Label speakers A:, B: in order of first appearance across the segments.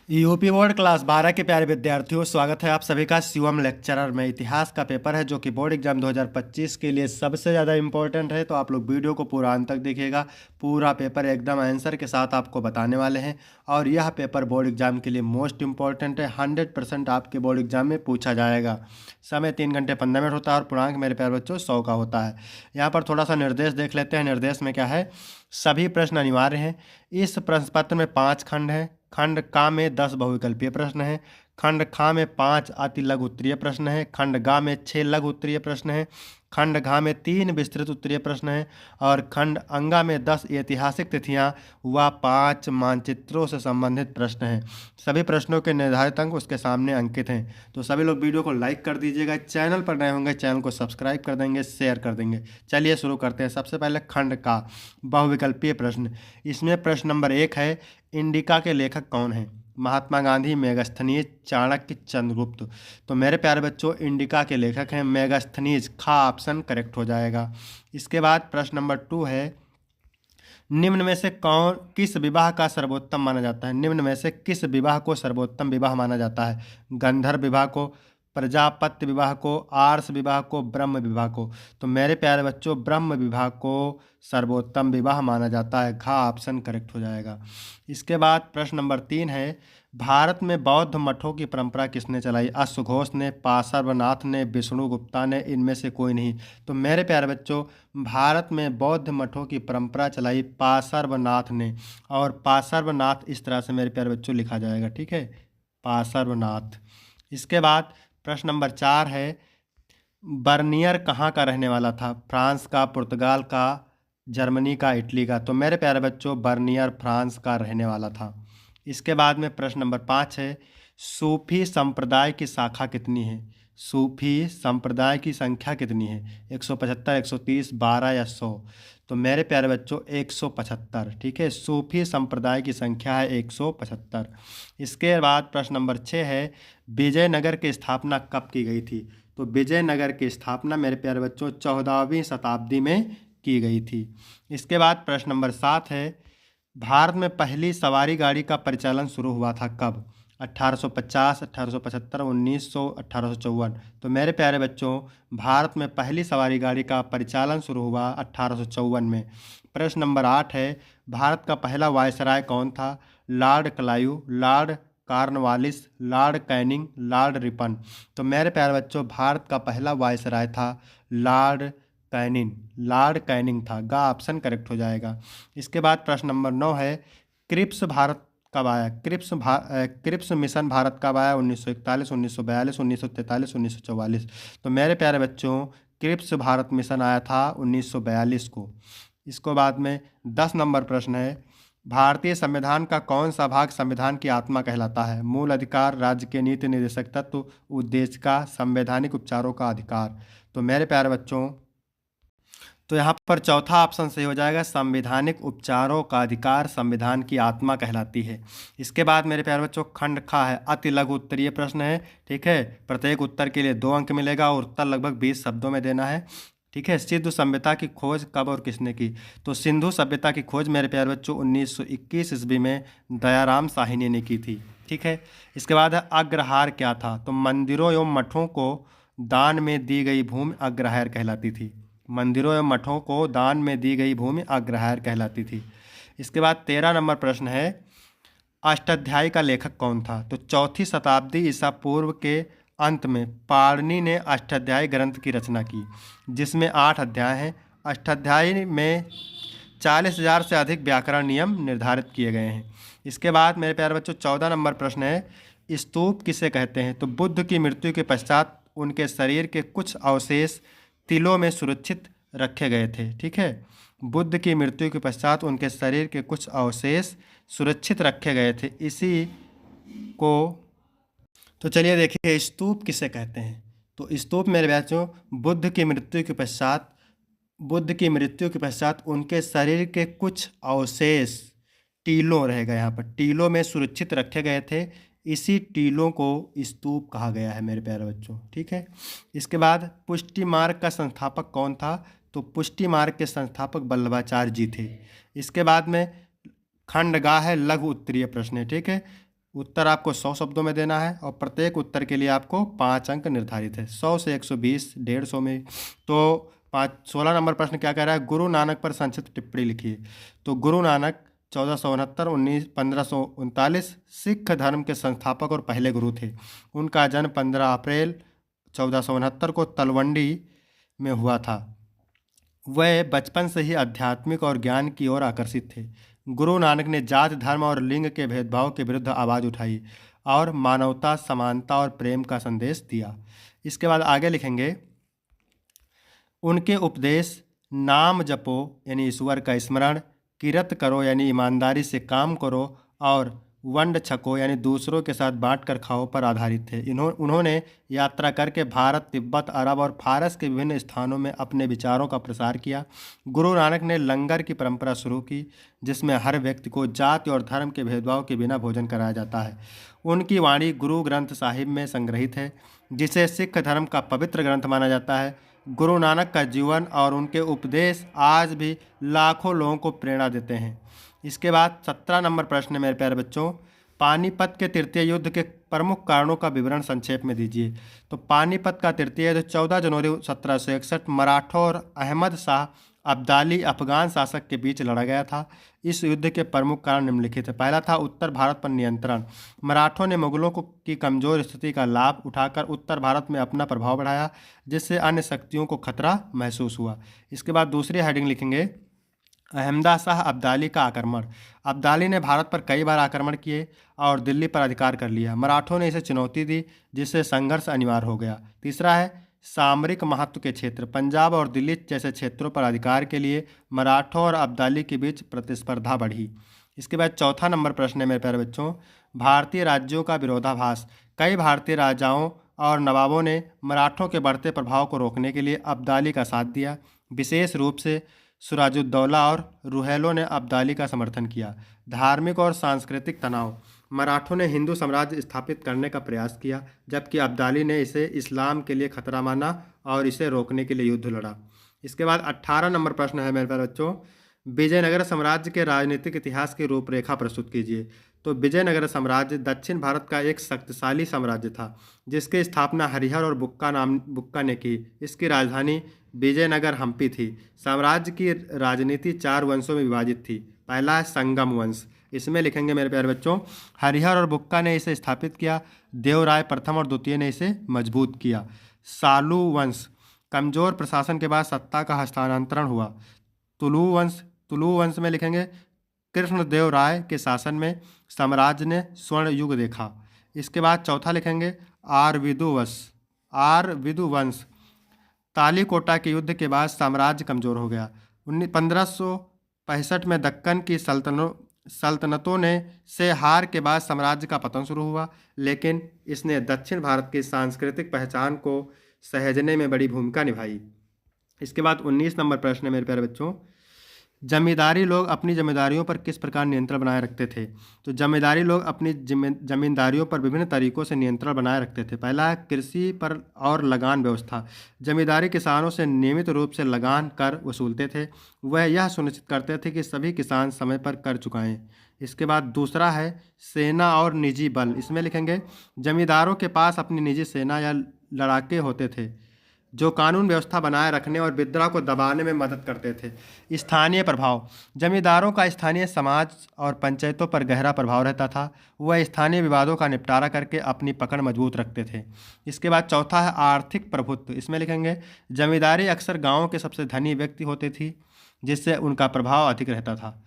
A: UP board class 12 के प्यारे विद्यार्थियों, स्वागत है आप सभी का शिवम लेक्चरर में। इतिहास का पेपर है जो कि बोर्ड एग्जाम 2025 के लिए सबसे ज़्यादा इम्पोर्टेंट है, तो आप लोग वीडियो को पूरा अंत तक देखिएगा। पूरा पेपर एकदम आंसर के साथ आपको बताने वाले हैं और यह पेपर बोर्ड एग्जाम के लिए मोस्ट इम्पॉर्टेंट है। 100% आपके बोर्ड एग्जाम में पूछा जाएगा। समय 3 घंटे 15 मिनट होता है और पूर्णांक मेरे प्यारे बच्चों 100 का होता है। यहाँ पर थोड़ा सा निर्देश देख लेते हैं। निर्देश में क्या है, सभी प्रश्न अनिवार्य हैं। इस प्रश्न पत्र में 5 खंड हैं। खंड का में 10 बहुविकल्पीय प्रश्न हैं। खंड खा में 5 अति लघु उत्तरीय प्रश्न हैं। खंड गा में 6 लघु उत्तरीय प्रश्न हैं। खंड घा में 3 विस्तृत उत्तरीय प्रश्न हैं और खंड अंगा में 10 ऐतिहासिक तिथियां व 5 मानचित्रों से संबंधित प्रश्न हैं। सभी प्रश्नों के निर्धारित अंक उसके सामने अंकित हैं। तो सभी लोग वीडियो को लाइक कर दीजिएगा। चैनल पर नए होंगे चैनल को सब्सक्राइब कर देंगे, शेयर कर देंगे। चलिए शुरू करते हैं। सबसे पहले खंड का बहुविकल्पीय प्रश्न। इसमें प्रश्न नंबर 1 है, इंडिका के लेखक कौन हैं? महात्मा गांधी, मेगास्थनीज, चाणक्य, चंद्रगुप्त। तो मेरे प्यारे बच्चों, इंडिका के लेखक हैं मेगास्थनीज। खा ऑप्शन करेक्ट हो जाएगा। इसके बाद प्रश्न नंबर 2 है, निम्न में से कौन किस विवाह का सर्वोत्तम माना जाता है? निम्न में से किस विवाह को सर्वोत्तम विवाह माना जाता है? गंधर्व विवाह को, प्रजापत्य विवाह को, आर्ष विवाह को, ब्रह्म विवाह को। तो मेरे प्यारे बच्चों, ब्रह्म विवाह को सर्वोत्तम विवाह माना जाता है। घा ऑप्शन करेक्ट हो जाएगा। इसके बाद प्रश्न नंबर 3 है, भारत में बौद्ध मठों की परंपरा किसने चलाई? अश्वघोष ने, पार्श्वनाथ ने, विष्णु गुप्ता ने, इनमें से कोई नहीं। तो मेरे प्यारे बच्चों, भारत में बौद्ध मठों की परंपरा चलाई पार्श्वनाथ ने। और पार्श्वनाथ इस तरह से मेरे प्यारे बच्चों लिखा जाएगा, ठीक है, पार्श्वनाथ। इसके बाद प्रश्न नंबर 4 है, बर्नियर कहाँ का रहने वाला था? फ्रांस का, पुर्तगाल का, जर्मनी का, इटली का। तो मेरे प्यारे बच्चों, बर्नियर फ्रांस का रहने वाला था। इसके बाद में प्रश्न नंबर 5 है, सूफी संप्रदाय की शाखा कितनी है? सूफी संप्रदाय की संख्या कितनी है? 175, 130, 12 या 100? तो मेरे प्यारे बच्चों 175, ठीक है। सूफी संप्रदाय की संख्या है 175। इसके बाद प्रश्न नंबर 6 है, विजयनगर की स्थापना कब की गई थी? तो विजयनगर की स्थापना मेरे प्यारे बच्चों 14वीं शताब्दी में की गई थी। इसके बाद प्रश्न नंबर 7 है, भारत में पहली सवारी गाड़ी का परिचालन शुरू हुआ था कब? 1850, 1875, 1900, 1854। तो मेरे प्यारे बच्चों, भारत में पहली सवारी गाड़ी का परिचालन शुरू हुआ 1854 में। प्रश्न नंबर 8 है, भारत का पहला वायसराय कौन था? Lord Clive, Lord Cornwallis, Lord Canning, Lord Ripon. तो मेरे प्यारे बच्चों, भारत का पहला वायसराय था लॉर्ड कैनिंग। लॉर्ड कैनिंग था। गा ऑप्शन करेक्ट हो जाएगा। इसके बाद प्रश्न नंबर 9 है, क्रिप्स भारत कब आया? क्रिप्स मिशन भारत कब आया? 1941, 1942, 1943, 1944। तो मेरे प्यारे बच्चों, क्रिप्स भारत मिशन आया था 1942 को। इसको बाद में 10 नंबर प्रश्न है, भारतीय संविधान का कौन सा भाग संविधान की आत्मा कहलाता है? मूल अधिकार, राज्य के नीति निर्देशक तत्व, उद्देश्य का, संवैधानिक उपचारों का अधिकार। तो मेरे प्यारे बच्चों, तो यहाँ पर चौथा ऑप्शन सही हो जाएगा, संवैधानिक उपचारों का अधिकार संविधान की आत्मा कहलाती है। इसके बाद मेरे प्यारे बच्चों, खंड खा है, अति लघु उत्तरीय प्रश्न है, ठीक है। प्रत्येक उत्तर के लिए 2 अंक मिलेगा और उत्तर लगभग 20 शब्दों में देना है, ठीक है। सिंधु सभ्यता की खोज कब और किसने की? तो सिंधु सभ्यता की खोज मेरे प्यारे बच्चों 1921 ईस्वी में दयाराम साहनी ने की थी, ठीक है। इसके बाद है, अग्रहार क्या था? तो मंदिरों एवं मठों को दान में दी गई भूमि अग्रहार कहलाती थी। मंदिरों एवं मठों को दान में दी गई भूमि अग्रहार कहलाती थी। इसके बाद 13 नंबर प्रश्न है, अष्टाध्यायी का लेखक कौन था? तो 4वीं शताब्दी ईसा पूर्व के अंत में पाणिनि ने अष्टाध्यायी ग्रंथ की रचना की, जिसमें 8 अध्याय हैं। अष्टाध्यायी में 40,000 से अधिक व्याकरण नियम निर्धारित किए गए हैं। इसके बाद मेरे प्यारे बच्चों 14 नंबर प्रश्न है, स्तूप किसे कहते हैं? तो बुद्ध की मृत्यु के पश्चात उनके शरीर के कुछ अवशेष तिलों में सुरक्षित रखे गए थे, ठीक है। बुद्ध की मृत्यु के पश्चात उनके शरीर के कुछ अवशेष सुरक्षित रखे गए थे, इसी को। तो चलिए देखिए, स्तूप किसे कहते हैं? तो स्तूप मेरे बच्चों, बुद्ध की मृत्यु के पश्चात उनके शरीर के कुछ अवशेष टीलों रहेगा, यहाँ पर टीलों में सुरक्षित रखे गए थे, इसी टीलों को स्तूप कहा गया है मेरे प्यारे बच्चों, ठीक है। इसके बाद पुष्टि मार्ग का संस्थापक कौन था? तो पुष्टि मार्ग के संस्थापक वल्लभाचार्य जी थे। इसके बाद में खंडगा है, लघु उत्तरीय प्रश्न है, ठीक है। उत्तर आपको 100 शब्दों में देना है और प्रत्येक उत्तर के लिए आपको 5 अंक निर्धारित है। 100 से 120, 150 में। तो 16 नंबर प्रश्न क्या कह रहा है? गुरु नानक पर संक्षिप्त टिप्पणी लिखिए। तो गुरु नानक 1469 1539 सिख धर्म के संस्थापक और पहले गुरु थे। उनका जन्म 15 अप्रैल 1469 को तलवंडी में हुआ था। वह बचपन से ही आध्यात्मिक और ज्ञान की ओर आकर्षित थे। गुरु नानक ने जात, धर्म और लिंग के भेदभाव के विरुद्ध आवाज़ उठाई और मानवता, समानता और प्रेम का संदेश दिया। इसके बाद आगे लिखेंगे, उनके उपदेश नाम जपो यानी ईश्वर का स्मरण, किरत करो यानी ईमानदारी से काम करो और वंड छको यानी दूसरों के साथ बांट कर खाओ पर आधारित थे। उन्होंने यात्रा करके भारत, तिब्बत, अरब और फारस के विभिन्न स्थानों में अपने विचारों का प्रसार किया। गुरु नानक ने लंगर की परंपरा शुरू की, जिसमें हर व्यक्ति को जाति और धर्म के भेदभाव के बिना भोजन कराया जाता है। उनकी वाणी गुरु ग्रंथ साहिब में संग्रहित है, जिसे सिख धर्म का पवित्र ग्रंथ माना जाता है। गुरु नानक का जीवन और उनके उपदेश आज भी लाखों लोगों को प्रेरणा देते हैं। इसके बाद 17 नंबर प्रश्न मेरे प्यारे बच्चों, पानीपत के तृतीय युद्ध के प्रमुख कारणों का विवरण संक्षेप में दीजिए। तो पानीपत का तृतीय युद्ध 14 जनवरी 1761 मराठों और अहमद शाह अब्दाली अफगान शासक के बीच लड़ा गया था। इस युद्ध के प्रमुख कारण निम्नलिखित है। पहला था उत्तर भारत पर नियंत्रण। मराठों ने मुगलों की कमजोर स्थिति का लाभ उठाकर उत्तर भारत में अपना प्रभाव बढ़ाया, जिससे अन्य शक्तियों को खतरा महसूस हुआ। इसके बाद दूसरी हेडिंग लिखेंगे, अहमदा शाह अब्दाली का आक्रमण। अब्दाली ने भारत पर कई बार आक्रमण किए और दिल्ली पर अधिकार कर लिया। मराठों ने इसे चुनौती दी, जिससे संघर्ष अनिवार्य हो गया। तीसरा है सामरिक महत्व के क्षेत्र। पंजाब और दिल्ली जैसे क्षेत्रों पर अधिकार के लिए मराठों और अब्दाली के बीच प्रतिस्पर्धा बढ़ी। इसके बाद चौथा नंबर प्रश्न है मेरे प्यारे बच्चों, भारतीय राज्यों का विरोधाभास। कई भारतीय राजाओं और नवाबों ने मराठों के बढ़ते प्रभाव को रोकने के लिए अब्दाली का साथ दिया। विशेष रूप से सिराजुद्दौला और रुहेलों ने अब्दाली का समर्थन किया। धार्मिक और सांस्कृतिक तनाव। मराठों ने हिंदू साम्राज्य स्थापित करने का प्रयास किया, जबकि अब्दाली ने इसे इस्लाम के लिए खतरा माना और इसे रोकने के लिए युद्ध लड़ा। इसके बाद 18 नंबर प्रश्न है मेरे प्यारे बच्चों, विजयनगर साम्राज्य के राजनीतिक इतिहास की रूपरेखा प्रस्तुत कीजिए। तो विजयनगर साम्राज्य दक्षिण भारत का एक शक्तिशाली साम्राज्य था, जिसकी स्थापना हरिहर और बुक्का ने की। इसकी राजधानी विजयनगर हम्पी थी। साम्राज्य की राजनीति 4 वंशों में विभाजित थी। पहला है संगम वंश। इसमें लिखेंगे मेरे प्यारे बच्चों, हरिहर और बुक्का ने इसे स्थापित किया। देवराय प्रथम और द्वितीय ने इसे मजबूत किया। सालू वंश, कमजोर प्रशासन के बाद सत्ता का हस्तांतरण हुआ। तुलु वंश में लिखेंगे, कृष्णदेव राय के शासन में साम्राज्य ने स्वर्ण युग देखा। इसके बाद चौथा लिखेंगे आरविदु वंश। तालीकोटा के युद्ध के बाद साम्राज्य कमजोर हो गया। 1565 में दक्कन की सल्तनतों ने से हार के बाद साम्राज्य का पतन शुरू हुआ, लेकिन इसने दक्षिण भारत की सांस्कृतिक पहचान को सहेजने में बड़ी भूमिका निभाई। इसके बाद 19 नंबर प्रश्न है मेरे प्यारे बच्चों, जमींदारी लोग अपनी जमींदारियों पर किस प्रकार नियंत्रण बनाए रखते थे। तो जमींदारी लोग अपनी जमींदारियों पर विभिन्न तरीकों से नियंत्रण बनाए रखते थे। पहला है कृषि पर और लगान व्यवस्था। जमींदारी किसानों से नियमित रूप से लगान कर वसूलते थे। वह यह सुनिश्चित करते थे कि सभी किसान समय पर कर चुकाएं। इसके बाद दूसरा है सेना और निजी बल। इसमें लिखेंगे, जमींदारों के पास अपनी निजी सेना या लड़ाके होते थे, जो कानून व्यवस्था बनाए रखने और विद्रोह को दबाने में मदद करते थे। स्थानीय प्रभाव। जमींदारों का स्थानीय समाज और पंचायतों पर गहरा प्रभाव रहता था। वह स्थानीय विवादों का निपटारा करके अपनी पकड़ मजबूत रखते थे। इसके बाद चौथा है आर्थिक प्रभुत्व। इसमें लिखेंगे, जमींदारी अक्सर गाँव के सबसे धनी व्यक्ति होती थी, जिससे उनका प्रभाव अधिक रहता था।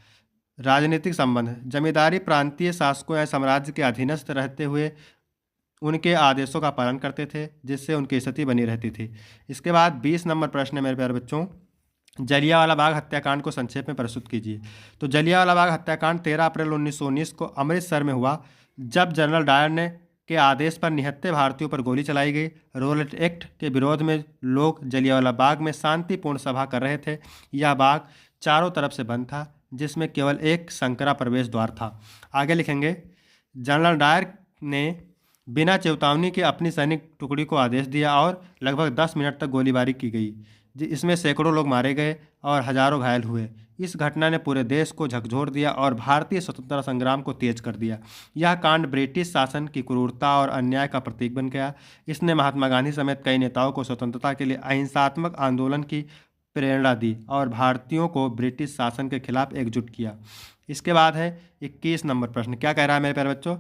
A: राजनीतिक संबंध। जमींदारी प्रांतीय शासकों या साम्राज्य के अधीनस्थ रहते हुए उनके आदेशों का पालन करते थे, जिससे उनकी स्थिति बनी रहती थी। इसके बाद 20 नंबर प्रश्न है मेरे प्यारे बच्चों, जलियांवाला बाग हत्याकांड को संक्षेप में प्रस्तुत कीजिए। तो जलियांवाला बाग हत्याकांड 13 अप्रैल 1919 को अमृतसर में हुआ, जब जनरल डायर ने के आदेश पर निहत्थे भारतीयों पर गोली चलाई गई। रोलेट एक्ट के विरोध में लोग जलियांवाला बाग में शांतिपूर्ण सभा कर रहे थे। यह बाग चारों तरफ से बंद था, जिसमें केवल एक संकरा प्रवेश द्वार था। आगे लिखेंगे, जनरल डायर ने बिना चेतावनी के अपनी सैनिक टुकड़ी को आदेश दिया और लगभग 10 मिनट तक गोलीबारी की गई। इसमें सैकड़ों लोग मारे गए और हजारों घायल हुए। इस घटना ने पूरे देश को झकझोर दिया और भारतीय स्वतंत्रता संग्राम को तेज कर दिया। यह कांड ब्रिटिश शासन की क्रूरता और अन्याय का प्रतीक बन गया। इसने महात्मा गांधी समेत कई नेताओं को स्वतंत्रता के लिए अहिंसात्मक आंदोलन की प्रेरणा दी और भारतीयों को ब्रिटिश शासन के खिलाफ एकजुट किया। इसके बाद है 21 नंबर प्रश्न। क्या कह रहा है मेरे प्यारे बच्चों?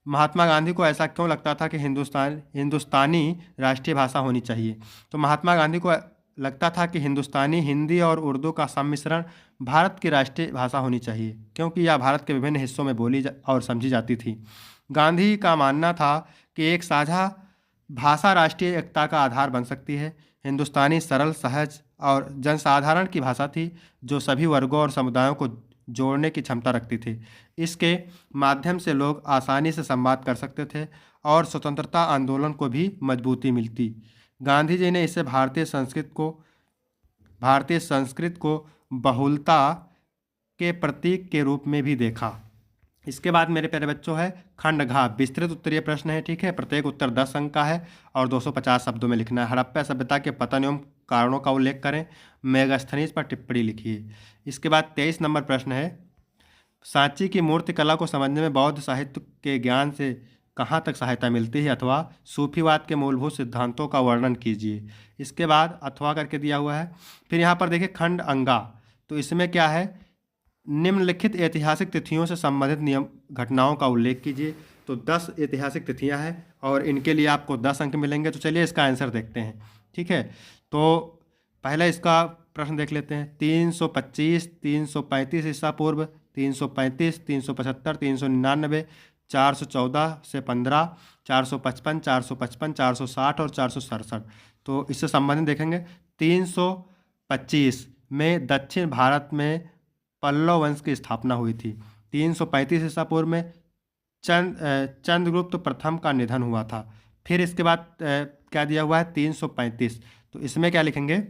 A: महात्मा गांधी को ऐसा क्यों लगता था कि हिंदुस्तानी राष्ट्रीय भाषा होनी चाहिए? तो महात्मा गांधी को लगता था कि हिंदुस्तानी, हिंदी और उर्दू का सम्मिश्रण भारत की राष्ट्रीय भाषा होनी चाहिए, क्योंकि यह भारत के विभिन्न हिस्सों में बोली और समझी जाती थी। गांधी का मानना था कि एक साझा भाषा राष्ट्रीय एकता का आधार बन सकती है। हिंदुस्तानी सरल, सहज और जनसाधारण की भाषा थी, जो सभी वर्गों और समुदायों को जोड़ने की क्षमता रखती थी। इसके माध्यम से लोग आसानी से संवाद कर सकते थे और स्वतंत्रता आंदोलन को भी मजबूती मिलती। गांधी जी ने इसे भारतीय संस्कृत को बहुलता के प्रतीक के रूप में भी देखा। इसके बाद मेरे प्यारे बच्चों है खंड घ, विस्तृत उत्तरीय प्रश्न है। ठीक है, प्रत्येक उत्तर 10 अंक का है और 250 शब्दों में लिखना है। हड़प्पा सभ्यता के पतन एवं कारणों का उल्लेख करें। मेगास्थनीज पर टिप्पणी लिखिए। इसके बाद 23 नंबर प्रश्न है, सांची की मूर्ति कला को समझने में बौद्ध साहित्य के ज्ञान से कहाँ तक सहायता मिलती है, अथवा सूफीवाद के मूलभूत सिद्धांतों का वर्णन कीजिए। इसके बाद अथवा करके दिया हुआ है। फिर यहाँ पर देखिए खंड अंगा, तो इसमें क्या है, निम्नलिखित ऐतिहासिक तिथियों से संबंधित नियम घटनाओं का उल्लेख कीजिए। तो 10 ऐतिहासिक तिथियां हैं और इनके लिए आपको 10 अंक मिलेंगे। तो चलिए इसका आंसर देखते हैं। ठीक है, तो पहले इसका प्रश्न देख लेते हैं। 325, 335 ईसा पूर्व, 335, 375, 399, 414 से 15, 455, 455, 460 और 467। तो इससे संबंधित देखेंगे। 325 में दक्षिण भारत में पल्लव वंश की स्थापना हुई थी। 335 ईसा पूर्व में चंद्रगुप्त प्रथम का निधन हुआ था। फिर इसके बाद क्या दिया हुआ है, 335, तो इसमें क्या लिखेंगे,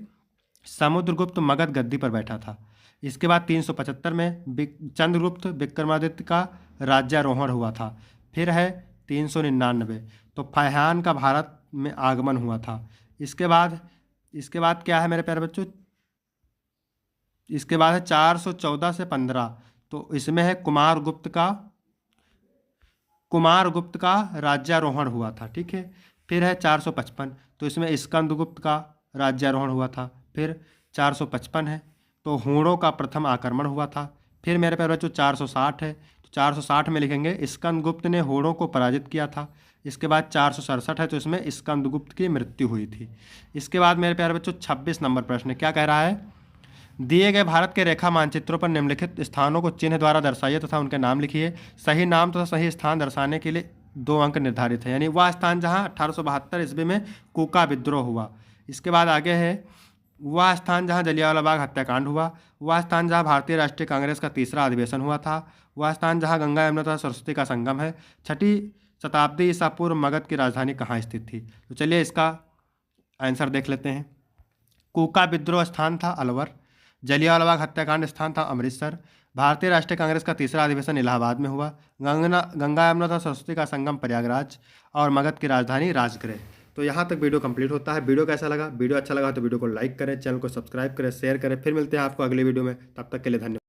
A: समुद्रगुप्त मगध गद्दी पर बैठा था। इसके बाद 375 में चंद्रगुप्त विक्रमादित्य का राज्यारोहण हुआ था। फिर है 399, तो फैहान का भारत में आगमन हुआ था। इसके बाद क्या है मेरे प्यारे बच्चों, इसके बाद है 414 से 15, तो इसमें है कुमारगुप्त का राज्यारोहण हुआ था। ठीक है, फिर है 455, तो इसमें स्कंदगुप्त का राज्यारोहण हुआ था। फिर 455 है तो हूणों का प्रथम आक्रमण हुआ था। फिर मेरे प्यारे बच्चों 460 है, तो 460 में लिखेंगे स्कंदगुप्त ने हूणों को पराजित किया था। इसके बाद 467 है, तो इसमें स्कंदगुप्त की मृत्यु हुई थी। इसके बाद मेरे प्यारे बच्चों 26 नंबर प्रश्न क्या कह रहा है, दिए गए भारत के रेखा मानचित्रों पर निम्नलिखित स्थानों को चिन्ह द्वारा दर्शाइए तथा उनके नाम लिखिए। सही नाम तथा सही स्थान दर्शाने के लिए 2 अंक निर्धारित है। यानी वह स्थान जहां 1872 ईस्वी में कूका विद्रोह हुआ। इसके बाद आगे है वह स्थान जहां जलियांवाला बाग हत्याकांड हुआ। वह स्थान जहां भारतीय राष्ट्रीय कांग्रेस का तीसरा अधिवेशन हुआ था। वह स्थान जहां गंगा यमुना तथा सरस्वती का संगम है। 6ठी शताब्दी ईसा पूर्व मगध की राजधानी कहाँ स्थित थी। तो चलिए इसका आंसर देख लेते हैं। कूका विद्रोह स्थान था अलवर। जलियांवाला बाग हत्याकांड स्थान था अमृतसर। भारतीय राष्ट्रीय कांग्रेस का तीसरा अधिवेशन इलाहाबाद में हुआ। गंगा यमुना तथा सरस्वती का संगम प्रयागराज और मगध की राजधानी राजगृह। तो यहाँ तक वीडियो कंप्लीट होता है। वीडियो कैसा लगा? वीडियो अच्छा लगा तो वीडियो को लाइक करें, चैनल को सब्सक्राइब करें, शेयर करें। फिर मिलते हैं आपको अगली वीडियो में, तब तक के लिए धन्यवाद।